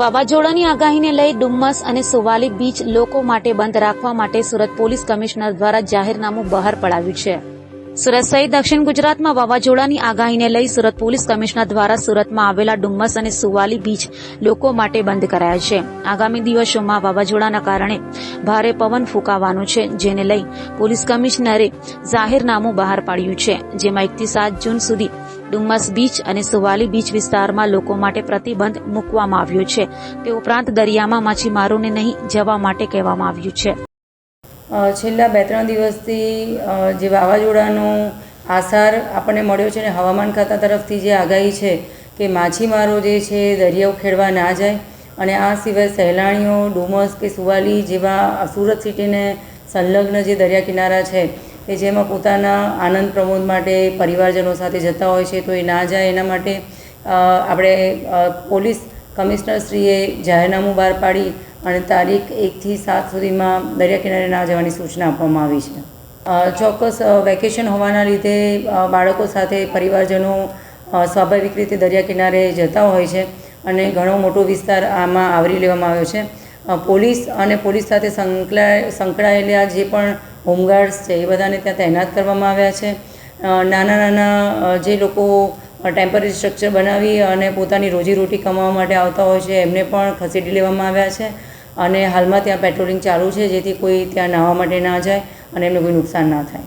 વાવાઝોડાની આગાહીને લઈ ડુમ્મસ અને સુવાલી બીચ લોકો માટે બંધ રાખવા માટે સુરત પોલીસ કમિશનર દ્વારા જાહેરનામું બહાર પડાવ્યું છે। સુરત સહિત દક્ષિણ ગુજરાતમાં વાવાઝોડાની આગાહીને લઈ સુરત પોલીસ કમિશનર દ્વારા સુરતમાં આવેલા ડુમ્મસ અને સુવાલી બીચ લોકો માટે બંધ કરાયા છે। આગામી દિવસોમાં વાવાઝોડાના કારણે ભારે પવન ફૂંકાવાનો છે, જેને લઈ પોલીસ કમિશનરે જાહેરનામું બહાર પાડ્યું છે, જેમાં 1 થી 7 જૂન સુધી ડુમ્મસ બીચ અને સુવાલી બીચ વિસ્તારમાં લોકો માટે પ્રતિબંધ મૂકવામાં આવ્યો છે। તે ઉપરાંત દરિયામાં માછીમારોને નહીં જવા માટે કહેવામાં આવ્યું છે। છેલ્લા 2-3 દિવસથી જે વાવાઝોડાનો આસાર આપણને મળ્યો છે ને હવામાન ખાતા તરફથી જે આગાહી છે કે માછીમારો જે છે દરિયો ખેડવા ના જાય અને આ સિવાય સહેલાણીઓ ડુમસ કે સુવાલી જેવા સુરત સિટીને સંલગ્ન જે દરિયા કિનારા છે કે જેમાં પોતાના આનંદ પ્રમોદ માટે પરિવારજનો સાથે જતા હોય છે તો એ ના જાય એના માટે આપણે પોલીસ કમિશનરશ્રીએ જાહેરનામું બહાર પાડી અને તારીખ 1 થી 7 સુધીમાં દરિયા કિનારે ના જવાની સૂચના આપવામાં આવી છે। ચોક્કસ વેકેશન હોવાના લીધે બાળકો સાથે પરિવારજનો સ્વાભાવિક રીતે દરિયા કિનારે જતા હોય છે અને ઘણો મોટો વિસ્તાર આમાં આવરી લેવામાં આવ્યો છે। પોલીસ અને પોલીસ સાથે સંકળાયેલા જે પણ હોમગાર્ડ્સ છે એ બધાને ત્યાં તૈનાત કરવામાં આવ્યા છે। નાના જે લોકો ટેમ્પરરી સ્ટ્રક્ચર બનાવી અને પોતાની રોજીરોટી કમાવા માટે આવતા હોય છે એમને પણ ખસેડી લેવામાં આવ્યા છે અને હાલમાં ત્યાં પેટ્રોલિંગ ચાલુ છે, જેથી કોઈ ત્યાં નાહવા માટે ના જાય અને એમને કોઈ નુકસાન ના થાય।